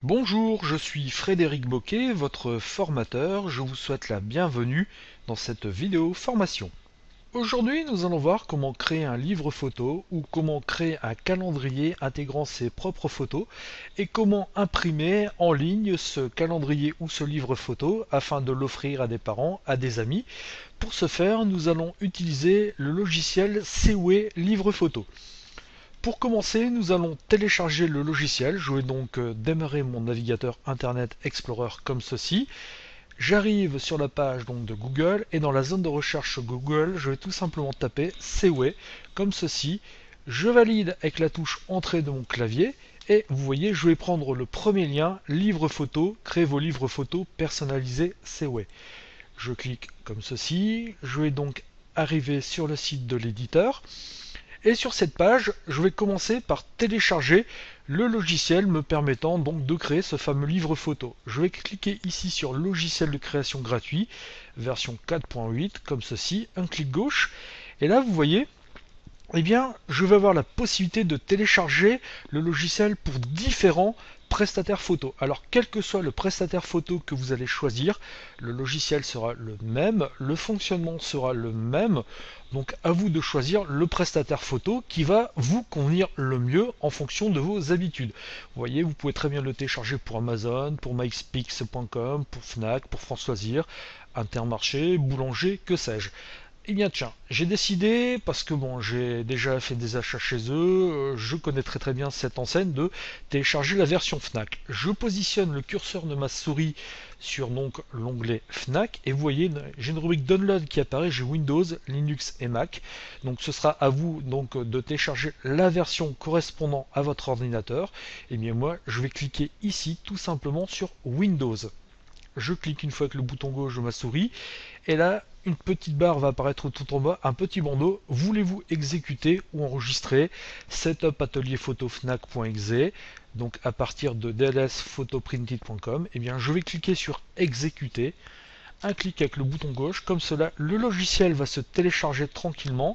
Bonjour, je suis Frédéric Boquet, votre formateur. Je vous souhaite la bienvenue dans cette vidéo formation. Aujourd'hui, nous allons voir comment créer un livre photo ou comment créer un calendrier intégrant ses propres photos et comment imprimer en ligne ce calendrier ou ce livre photo afin de l'offrir à des parents, à des amis. Pour ce faire, nous allons utiliser le logiciel CW Livre Photo. Pour commencer, nous allons télécharger le logiciel. Je vais donc démarrer mon navigateur Internet Explorer comme ceci. J'arrive sur la page donc de Google et dans la zone de recherche Google, je vais tout simplement taper CW comme ceci. Je valide avec la touche Entrée de mon clavier et vous voyez, je vais prendre le premier lien, livre photo, créer vos livres photos personnalisés CW. Je clique comme ceci. Je vais donc arriver sur le site de l'éditeur. Et sur cette page, je vais commencer par télécharger le logiciel me permettant donc de créer ce fameux livre photo. Je vais cliquer ici sur logiciel de création gratuit, version 4.8, comme ceci, un clic gauche. Et là, vous voyez, eh bien, je vais avoir la possibilité de télécharger le logiciel pour différents prestataires photo. Alors, quel que soit le prestataire photo que vous allez choisir, le logiciel sera le même, le fonctionnement sera le même. Donc, à vous de choisir le prestataire photo qui va vous convenir le mieux en fonction de vos habitudes. Vous voyez, vous pouvez très bien le télécharger pour Amazon, pour myspix.com, pour Fnac, pour France Loisirs, Intermarché, Boulanger, que sais-je. Eh bien tiens, j'ai décidé, parce que bon, j'ai déjà fait des achats chez eux, je connais très bien cette enseigne, de télécharger la version Fnac. Je positionne le curseur de ma souris sur donc l'onglet Fnac et vous voyez, j'ai une rubrique Download qui apparaît, j'ai Windows, Linux et Mac. Donc ce sera à vous donc de télécharger la version correspondant à votre ordinateur. Et bien moi, je vais cliquer ici tout simplement sur Windows. Je clique une fois avec le bouton gauche de ma souris et là une petite barre va apparaître tout en bas, un petit bandeau. Voulez-vous exécuter ou enregistrer Setup atelier photo fnac.exe, donc à partir de dlsphotoprinted.com. Et bien je vais cliquer sur exécuter, un clic avec le bouton gauche, comme cela le logiciel va se télécharger tranquillement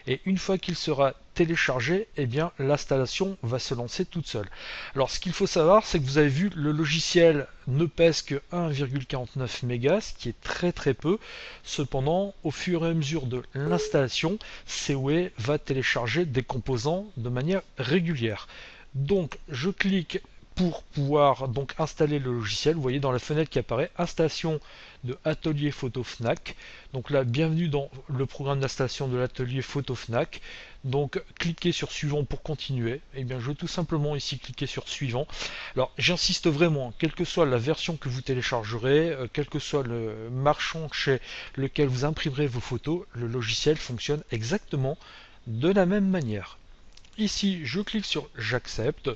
et une fois qu'il sera téléchargé, eh bien l'installation va se lancer toute seule. Alors ce qu'il faut savoir, c'est que vous avez vu, le logiciel ne pèse que 1,49 mégas, ce qui est très peu. Cependant, au fur et à mesure de l'installation, CW va télécharger des composants de manière régulière. Donc je clique pour pouvoir donc installer le logiciel. Vous voyez dans la fenêtre qui apparaît installation de Atelier Photo Fnac. Donc là, bienvenue dans le programme d'installation de l'atelier Photo Fnac. Donc cliquez sur suivant pour continuer. Et bien je vais tout simplement ici cliquer sur suivant. Alors j'insiste vraiment, quelle que soit la version que vous téléchargerez, quel que soit le marchand chez lequel vous imprimerez vos photos, le logiciel fonctionne exactement de la même manière. Ici, je clique sur j'accepte.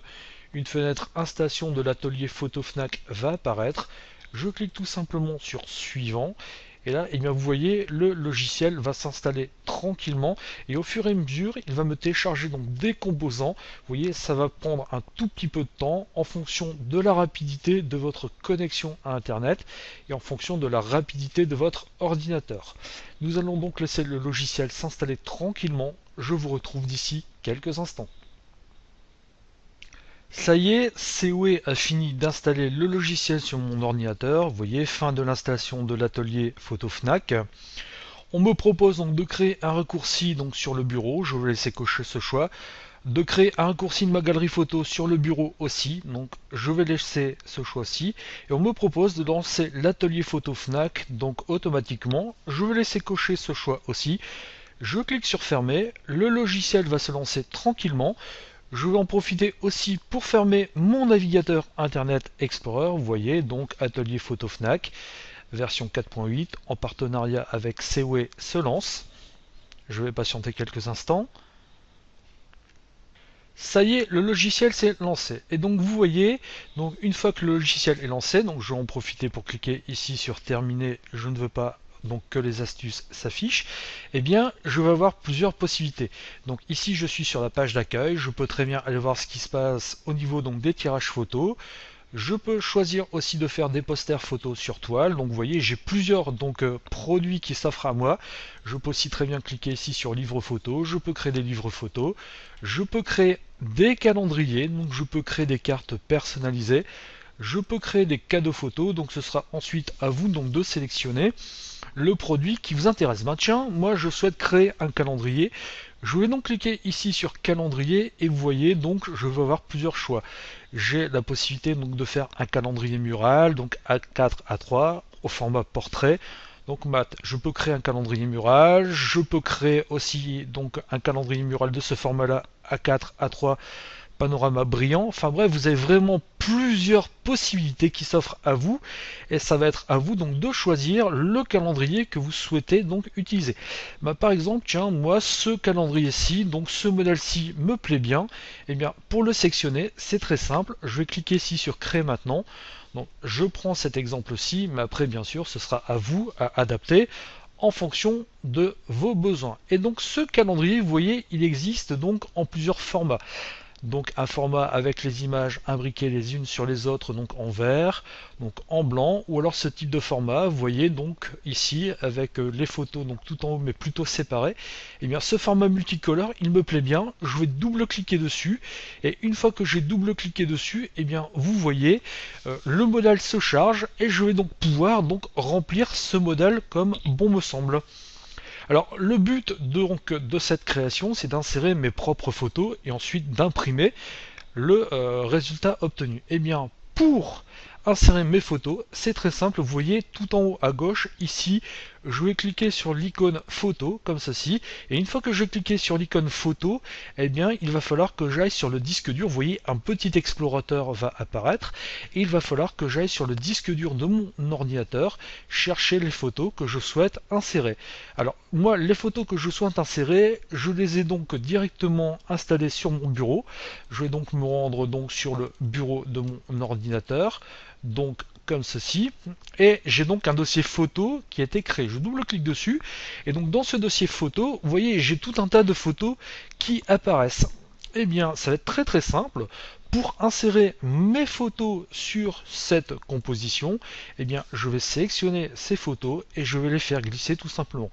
Une fenêtre installation de l'atelier Photo Fnac va apparaître. Je clique tout simplement sur suivant. Et là, eh bien, vous voyez, le logiciel va s'installer tranquillement et au fur et à mesure, il va me télécharger donc des composants. Vous voyez, ça va prendre un tout petit peu de temps en fonction de la rapidité de votre connexion à Internet et en fonction de la rapidité de votre ordinateur. Nous allons donc laisser le logiciel s'installer tranquillement. Je vous retrouve d'ici quelques instants. Ça y est, CW a fini d'installer le logiciel sur mon ordinateur. Vous voyez, fin de l'installation de l'atelier Photo Fnac. On me propose donc de créer un raccourci donc sur le bureau. Je vais laisser cocher ce choix. De créer un raccourci de ma galerie photo sur le bureau aussi. Donc je vais laisser ce choix-ci. Et on me propose de lancer l'atelier Photo Fnac donc automatiquement. Je vais laisser cocher ce choix aussi. Je clique sur fermer. Le logiciel va se lancer tranquillement. Je vais en profiter aussi pour fermer mon navigateur Internet Explorer. Vous voyez, donc Atelier Photo Fnac, version 4.8, en partenariat avec CW se lance. Je vais patienter quelques instants. Ça y est, le logiciel s'est lancé. Et donc vous voyez, donc une fois que le logiciel est lancé, donc je vais en profiter pour cliquer ici sur terminer. Je ne veux pas donc que les astuces s'affichent, eh bien je vais avoir plusieurs possibilités. Donc ici je suis sur la page d'accueil, je peux très bien aller voir ce qui se passe au niveau donc des tirages photos. Je peux choisir aussi de faire des posters photos sur toile. Donc vous voyez, j'ai plusieurs produits qui s'offrent à moi. Je peux aussi très bien cliquer ici sur livre photo. Je peux créer des livres photos. Je peux créer des calendriers. Donc je peux créer des cartes personnalisées. je peux créer des cadeaux photos, donc ce sera ensuite à vous donc de sélectionner le produit qui vous intéresse. Ben tiens, moi je souhaite créer un calendrier. Je vais donc cliquer ici sur calendrier et vous voyez donc je vais avoir plusieurs choix. J'ai la possibilité donc de faire un calendrier mural, donc A4, A3 au format portrait. Donc je peux créer un calendrier mural, je peux créer aussi donc un calendrier mural de ce format-là A4, A3 panorama brillant. Enfin bref, vous avez vraiment plusieurs possibilités qui s'offrent à vous et ça va être à vous donc de choisir le calendrier que vous souhaitez donc utiliser. Par exemple, tiens, moi ce calendrier-ci, donc ce modèle-ci me plaît bien. Et bien pour le sectionner, c'est très simple. Je vais cliquer ici sur créer maintenant. Donc je prends cet exemple-ci, mais après bien sûr ce sera à vous à adapter en fonction de vos besoins. Et donc ce calendrier, vous voyez, il existe donc en plusieurs formats. Donc un format avec les images imbriquées les unes sur les autres, donc en vert, donc en blanc, ou alors ce type de format, vous voyez donc ici avec les photos donc tout en haut mais plutôt séparées. Et bien ce format multicolore, il me plaît bien, je vais double-cliquer dessus, et une fois que j'ai double-cliqué dessus, et bien vous voyez le modèle se charge et je vais donc pouvoir donc remplir ce modèle comme bon me semble. Alors le but de cette création, c'est d'insérer mes propres photos et ensuite d'imprimer le résultat obtenu. Et bien pour insérer mes photos, c'est très simple, vous voyez tout en haut à gauche, ici, je vais cliquer sur l'icône photo, comme ceci, et une fois que j'ai cliqué sur l'icône photo, eh bien il va falloir que j'aille sur le disque dur, vous voyez un petit explorateur va apparaître, et il va falloir que j'aille sur le disque dur de mon ordinateur, chercher les photos que je souhaite insérer. Alors moi, les photos que je souhaite insérer, je les ai donc directement installées sur mon bureau, je vais donc me rendre donc sur le bureau de mon ordinateur, donc comme ceci, et j'ai donc un dossier photo qui a été créé. Je double-clique dessus, et donc dans ce dossier photo, vous voyez, j'ai tout un tas de photos qui apparaissent. Eh bien, ça va être très très simple. Pour insérer mes photos sur cette composition, eh bien, je vais sélectionner ces photos et je vais les faire glisser tout simplement.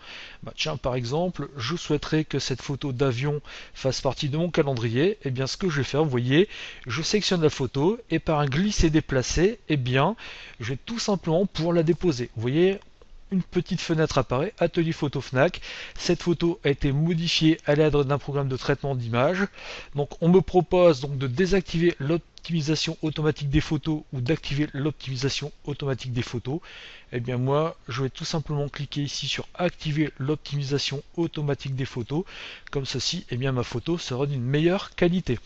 Tiens, par exemple, je souhaiterais que cette photo d'avion fasse partie de mon calendrier. Eh bien, ce que je vais faire, vous voyez, je sélectionne la photo et par un glisser-déplacer, eh bien, je vais tout simplement pouvoir la déposer. Vous voyez, une petite fenêtre apparaît, Atelier Photo Fnac. Cette photo a été modifiée à l'aide d'un programme de traitement d'image. Donc on me propose donc de désactiver l'optimisation automatique des photos ou d'activer l'optimisation automatique des photos. Et bien moi, je vais tout simplement cliquer ici sur activer l'optimisation automatique des photos. Comme ceci, et bien ma photo sera d'une meilleure qualité.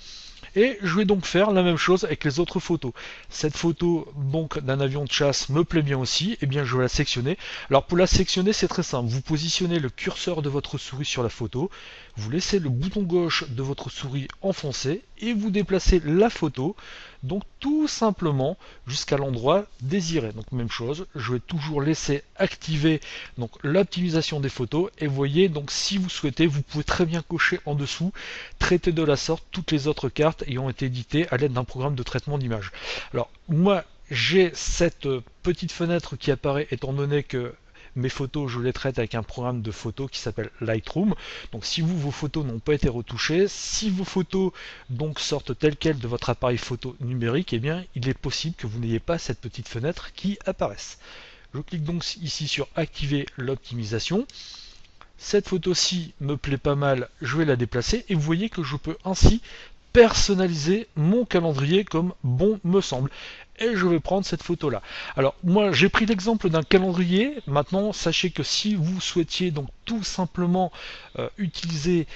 Et je vais donc faire la même chose avec les autres photos. Cette photo donc d'un avion de chasse me plaît bien aussi, et bien je vais la sectionner. Alors pour la sectionner, c'est très simple. Vous positionnez le curseur de votre souris sur la photo, vous laissez le bouton gauche de votre souris enfoncé et vous déplacez la photo, donc tout simplement jusqu'à l'endroit désiré. Donc même chose, je vais toujours laisser activer donc l'optimisation des photos et vous voyez donc si vous souhaitez, vous pouvez très bien cocher en dessous traiter de la sorte toutes les autres cartes ayant été éditées à l'aide d'un programme de traitement d'image. Alors moi j'ai cette petite fenêtre qui apparaît étant donné que mes photos, je les traite avec un programme de photos qui s'appelle Lightroom. Donc si vos photos n'ont pas été retouchées, si vos photos donc sortent telles quelles de votre appareil photo numérique, eh bien il est possible que vous n'ayez pas cette petite fenêtre qui apparaisse. Je clique donc ici sur activer l'optimisation. Cette photo-ci me plaît pas mal, je vais la déplacer et vous voyez que je peux ainsi personnaliser mon calendrier comme bon me semble. Et je vais prendre cette photo là. Alors moi j'ai pris l'exemple d'un calendrier. Maintenant sachez que si vous souhaitiez donc tout simplement utiliser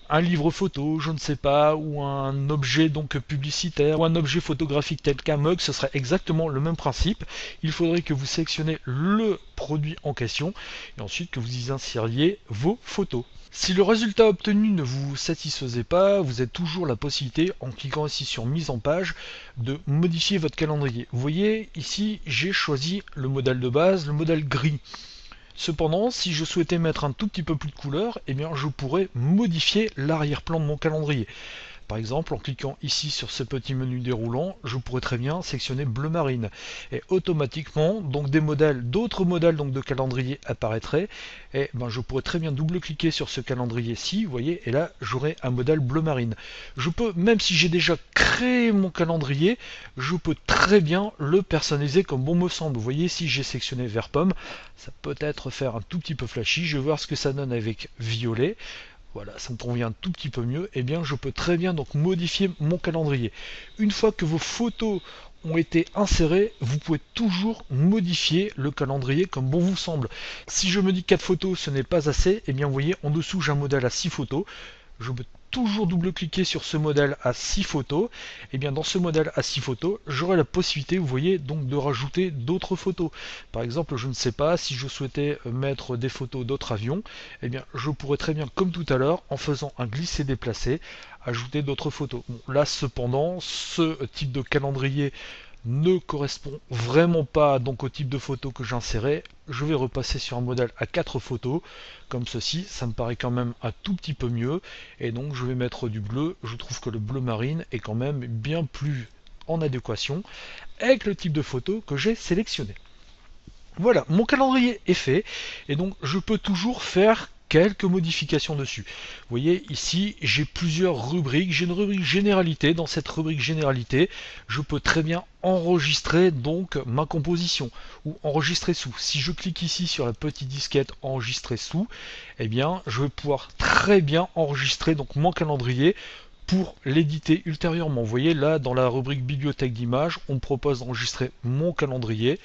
un livre photo, je ne sais pas, ou un objet donc publicitaire, ou un objet photographique tel qu'un mug, ce serait exactement le même principe. Il faudrait que vous sélectionnez le produit en question et ensuite que vous y insériez vos photos. Si le résultat obtenu ne vous satisfaisait pas, vous avez toujours la possibilité, en cliquant ici sur mise en page, de modifier votre calendrier. Vous voyez ici, j'ai choisi le modèle de base, le modèle gris. Cependant, si je souhaitais mettre un tout petit peu plus de couleur, eh bien je pourrais modifier l'arrière-plan de mon calendrier. Par exemple, en cliquant ici sur ce petit menu déroulant, je pourrais très bien sélectionner bleu marine. Et automatiquement, donc d'autres modèles donc de calendrier apparaîtraient. Et ben, je pourrais très bien double-cliquer sur ce calendrier-ci, vous voyez, et là, j'aurai un modèle bleu marine. Je peux, même si j'ai déjà créé mon calendrier, je peux très bien le personnaliser comme bon me semble. Vous voyez, si j'ai sélectionné vert pomme, ça peut être faire un tout petit peu flashy. Je vais voir ce que ça donne avec violet. Voilà, ça me convient un tout petit peu mieux. Eh bien, je peux très bien donc modifier mon calendrier. Une fois que vos photos ont été insérées, vous pouvez toujours modifier le calendrier comme bon vous semble. Si je me dis 4 photos, ce n'est pas assez, eh bien, vous voyez, en dessous, j'ai un modèle à 6 photos. Je peux toujours double-cliquer sur ce modèle à 6 photos. Et bien dans ce modèle à 6 photos, j'aurai la possibilité, vous voyez, donc de rajouter d'autres photos. Par exemple, je ne sais pas, si je souhaitais mettre des photos d'autres avions, et bien je pourrais très bien, comme tout à l'heure, en faisant un glisser-déplacer, ajouter d'autres photos. Bon, là cependant, ce type de calendrier ne correspond vraiment pas donc au type de photo que j'insérais. Je vais repasser sur un modèle à 4 photos comme ceci, ça me paraît quand même un tout petit peu mieux, et donc je vais mettre du bleu. Je trouve que le bleu marine est quand même bien plus en adéquation avec le type de photo que j'ai sélectionné. Voilà, mon calendrier est fait, et donc je peux toujours faire quelques modifications dessus. Vous voyez ici, j'ai plusieurs rubriques. J'ai une rubrique généralité. Dans cette rubrique généralité, je peux très bien enregistrer donc ma composition ou enregistrer sous. Si je clique ici sur la petite disquette enregistrer sous, eh bien je vais pouvoir très bien enregistrer donc mon calendrier pour l'éditer ultérieurement. Vous voyez là dans la rubrique bibliothèque d'images, on me propose d'enregistrer mon calendrier.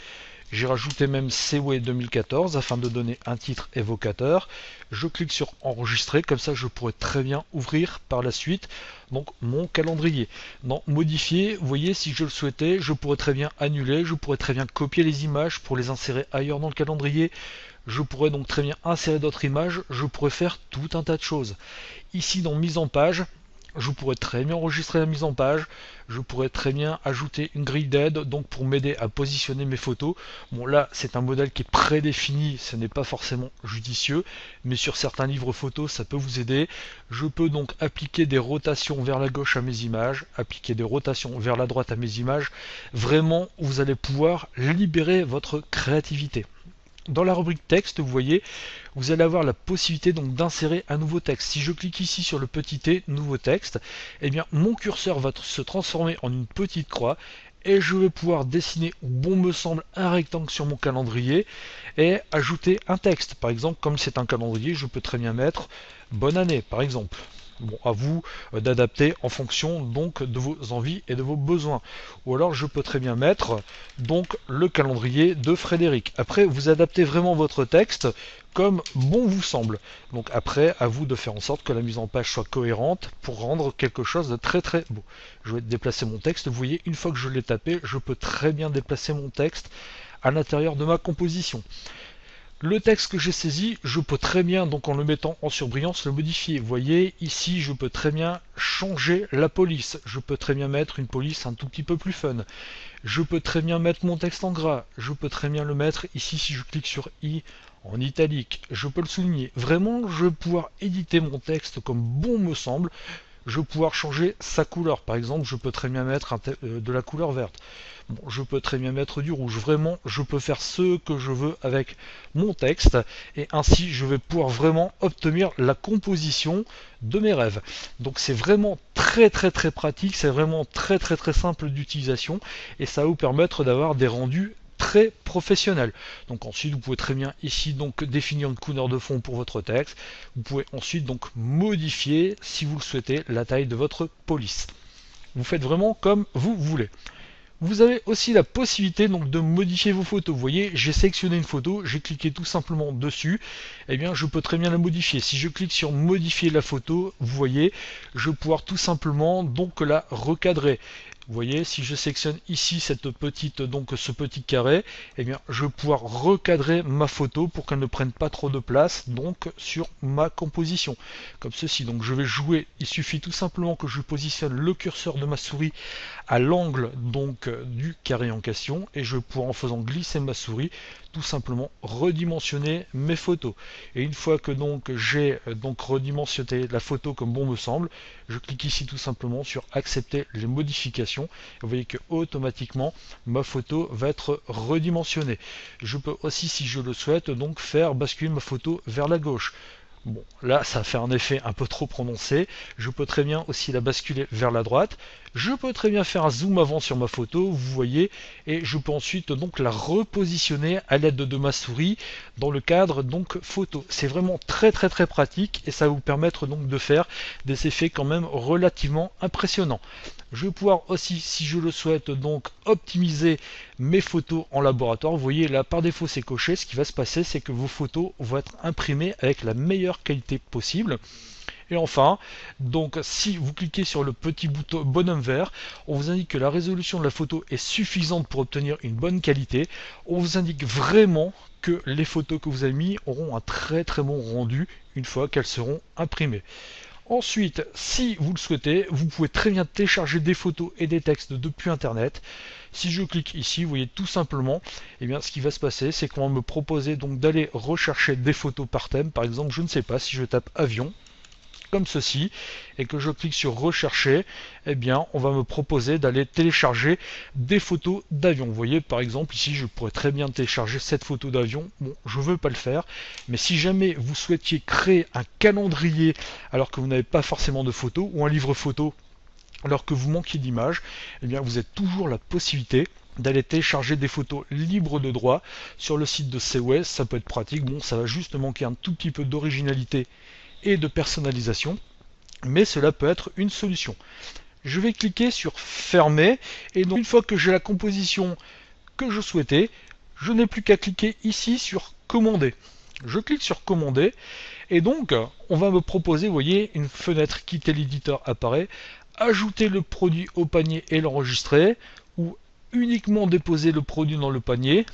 J'ai rajouté même CW 2014 afin de donner un titre évocateur. Je clique sur enregistrer, comme ça je pourrais très bien ouvrir par la suite donc mon calendrier. Dans modifier, vous voyez, si je le souhaitais, je pourrais très bien annuler, je pourrais très bien copier les images pour les insérer ailleurs dans le calendrier. Je pourrais donc très bien insérer d'autres images, je pourrais faire tout un tas de choses. Ici dans mise en page, je pourrais très bien enregistrer la mise en page, je pourrais très bien ajouter une grille d'aide donc pour m'aider à positionner mes photos. Bon là c'est un modèle qui est prédéfini, ce n'est pas forcément judicieux, mais sur certains livres photos ça peut vous aider. Je peux donc appliquer des rotations vers la gauche à mes images, appliquer des rotations vers la droite à mes images. Vraiment vous allez pouvoir libérer votre créativité. Dans la rubrique texte, vous voyez, vous allez avoir la possibilité donc d'insérer un nouveau texte. Si je clique ici sur le petit T, nouveau texte, eh bien mon curseur va se transformer en une petite croix et je vais pouvoir dessiner où bon me semble un rectangle sur mon calendrier et ajouter un texte. Par exemple, comme c'est un calendrier, je peux très bien mettre bonne année, par exemple. Bon, à vous d'adapter en fonction donc de vos envies et de vos besoins. Ou alors je peux très bien mettre donc le calendrier de Frédéric. Après, vous adaptez vraiment votre texte comme bon vous semble. Donc après, à vous de faire en sorte que la mise en page soit cohérente pour rendre quelque chose de très très beau. Je vais déplacer mon texte. Vous voyez, une fois que je l'ai tapé, je peux très bien déplacer mon texte à l'intérieur de ma composition. Le texte que j'ai saisi, je peux très bien, donc en le mettant en surbrillance, le modifier. Vous voyez, ici, je peux très bien changer la police. Je peux très bien mettre une police un tout petit peu plus fun. Je peux très bien mettre mon texte en gras. Je peux très bien le mettre ici, si je clique sur I, en italique. Je peux le souligner. Vraiment, je vais pouvoir éditer mon texte comme bon me semble. Je vais pouvoir changer sa couleur. Par exemple, je peux très bien mettre de la couleur verte. Bon, je peux très bien mettre du rouge. Vraiment, je peux faire ce que je veux avec mon texte. Et ainsi, je vais pouvoir vraiment obtenir la composition de mes rêves. Donc c'est vraiment très très très pratique. C'est vraiment très très très simple d'utilisation. Et ça va vous permettre d'avoir des rendus très professionnel. Donc ensuite vous pouvez très bien ici donc définir une couleur de fond pour votre texte. Vous pouvez ensuite donc modifier si vous le souhaitez la taille de votre police. Vous faites vraiment comme vous voulez. Vous avez aussi la possibilité donc de modifier vos photos. Vous voyez, j'ai sélectionné une photo, j'ai cliqué tout simplement dessus, et bien je peux très bien la modifier. Si je clique sur modifier la photo, vous voyez, je vais pouvoir tout simplement donc la recadrer. Vous voyez, si je sélectionne ici cette petite, donc ce petit carré, eh bien, je vais pouvoir recadrer ma photo pour qu'elle ne prenne pas trop de place, donc sur ma composition, comme ceci. Donc je vais jouer, il suffit tout simplement que je positionne le curseur de ma souris à l'angle donc du carré en question, et je vais pouvoir, en faisant glisser ma souris, tout simplement redimensionner mes photos. Et une fois que donc j'ai donc redimensionné la photo comme bon me semble, je clique ici tout simplement sur accepter les modifications. Vous voyez que automatiquement ma photo va être redimensionnée. Je peux aussi, si je le souhaite, donc faire basculer ma photo vers la gauche. Bon, là, ça fait un effet un peu trop prononcé. Je peux très bien aussi la basculer vers la droite. Je peux très bien faire un zoom avant sur ma photo, vous voyez, et je peux ensuite donc la repositionner à l'aide de ma souris dans le cadre donc photo. C'est vraiment très pratique et ça va vous permettre donc de faire des effets quand même relativement impressionnants. Je vais pouvoir aussi, si je le souhaite, donc optimiser mes photos en laboratoire. Vous voyez là, par défaut c'est coché. Ce qui va se passer, c'est que vos photos vont être imprimées avec la meilleure qualité possible. Et enfin, donc si vous cliquez sur le petit bouton bonhomme vert, on vous indique que la résolution de la photo est suffisante pour obtenir une bonne qualité. On vous indique vraiment que les photos que vous avez mises auront un très bon rendu une fois qu'elles seront imprimées. Ensuite, si vous le souhaitez, vous pouvez très bien télécharger des photos et des textes depuis Internet. Si je clique ici, vous voyez tout simplement, eh bien, ce qui va se passer, c'est qu'on va me proposer donc d'aller rechercher des photos par thème. Par exemple, je ne sais pas, si je tape avion, comme ceci, et que je clique sur rechercher, eh bien on va me proposer d'aller télécharger des photos d'avion. Vous voyez par exemple ici je pourrais très bien télécharger cette photo d'avion. Bon, je ne veux pas le faire, mais si jamais vous souhaitiez créer un calendrier alors que vous n'avez pas forcément de photos, ou un livre photo alors que vous manquez d'images, eh bien vous avez toujours la possibilité d'aller télécharger des photos libres de droit sur le site de COS. Ça peut être pratique. Bon, ça va juste manquer un tout petit peu d'originalité et de personnalisation, mais cela peut être une solution. Je vais cliquer sur fermer, et donc une fois que j'ai la composition que je souhaitais, je n'ai plus qu'à cliquer ici sur commander. Je clique sur commander, et donc on va me proposer, vous voyez, une fenêtre quitter l'éditeur apparaît, ajouter le produit au panier et l'enregistrer, ou uniquement déposer le produit dans le panier.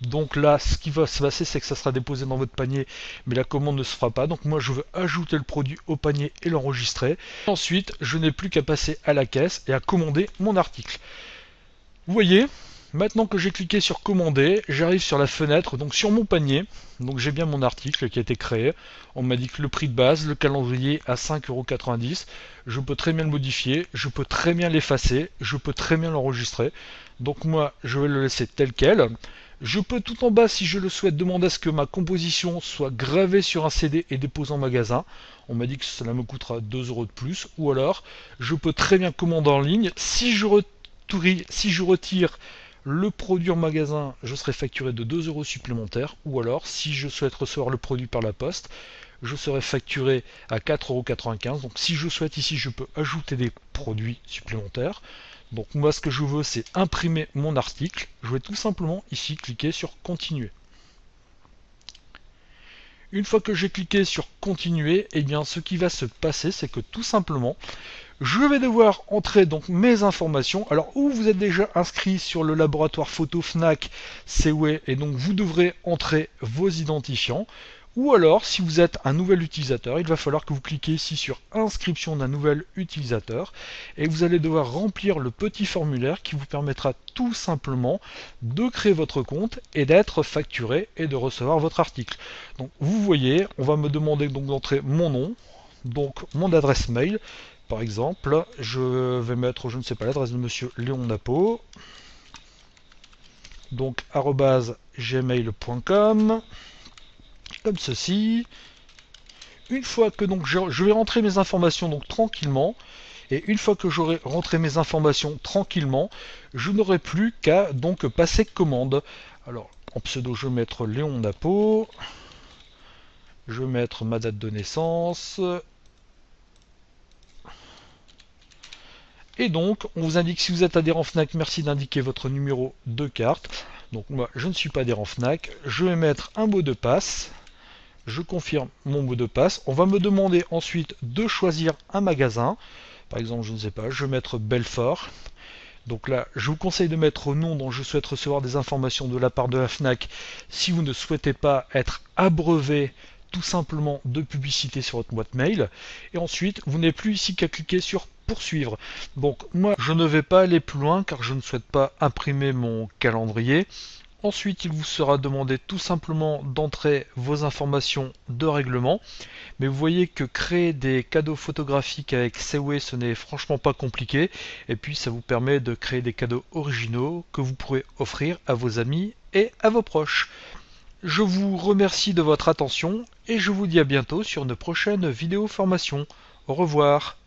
Donc là, ce qui va se passer, c'est que ça sera déposé dans votre panier, mais la commande ne se fera pas. Donc moi, je veux ajouter le produit au panier et l'enregistrer. Ensuite, je n'ai plus qu'à passer à la caisse et à commander mon article. Vous voyez, maintenant que j'ai cliqué sur commander, j'arrive sur la fenêtre, donc sur mon panier. Donc j'ai bien mon article qui a été créé. On m'a dit que le prix de base, le calendrier à 5,90 €. Je peux très bien le modifier, je peux très bien l'effacer, je peux très bien l'enregistrer. Donc moi, je vais le laisser tel quel. Je peux tout en bas, si je le souhaite, demander à ce que ma composition soit gravée sur un CD et déposée en magasin. On m'a dit que cela me coûtera 2 € de plus. Ou alors, je peux très bien commander en ligne. Si je retire le produit en magasin, je serai facturé de 2 € supplémentaires. Ou alors, si je souhaite recevoir le produit par la poste, je serai facturé à 4,95 €. Donc si je souhaite ici, je peux ajouter des produits supplémentaires. Donc moi ce que je veux, c'est imprimer mon article. Je vais tout simplement ici cliquer sur continuer. Une fois que j'ai cliqué sur continuer, eh bien ce qui va se passer, c'est que tout simplement, je vais devoir entrer donc mes informations. Alors où vous êtes déjà inscrit sur le laboratoire photo Fnac CW, et donc vous devrez entrer vos identifiants. Ou alors, si vous êtes un nouvel utilisateur, il va falloir que vous cliquez ici sur inscription d'un nouvel utilisateur, et vous allez devoir remplir le petit formulaire qui vous permettra tout simplement de créer votre compte et d'être facturé et de recevoir votre article. Donc vous voyez, on va me demander donc d'entrer mon nom, donc mon adresse mail. Par exemple, je vais mettre, je ne sais pas, l'adresse de monsieur Léon Napo, donc @gmail.com, comme ceci. Une fois que donc je vais rentrer mes informations donc tranquillement, et une fois que j'aurai rentré mes informations tranquillement, je n'aurai plus qu'à donc passer commande. Alors en pseudo, je vais mettre Léon Napo, je vais mettre ma date de naissance. Et donc, on vous indique si vous êtes adhérent Fnac, merci d'indiquer votre numéro de carte. Donc moi, je ne suis pas adhérent Fnac. Je vais mettre un mot de passe. Je confirme mon mot de passe. On va me demander ensuite de choisir un magasin. Par exemple, je ne sais pas, je vais mettre Belfort. Donc là, je vous conseille de mettre au nom dont je souhaite recevoir des informations de la part de la FNAC si vous ne souhaitez pas être abreuvé tout simplement de publicité sur votre boîte mail. Et ensuite, vous n'avez plus ici qu'à cliquer sur poursuivre. Donc moi, je ne vais pas aller plus loin car je ne souhaite pas imprimer mon calendrier. Ensuite, il vous sera demandé tout simplement d'entrer vos informations de règlement. Mais vous voyez que créer des cadeaux photographiques avec Seway, ce n'est franchement pas compliqué. Et puis, ça vous permet de créer des cadeaux originaux que vous pourrez offrir à vos amis et à vos proches. Je vous remercie de votre attention et je vous dis à bientôt sur une prochaine vidéo formation. Au revoir.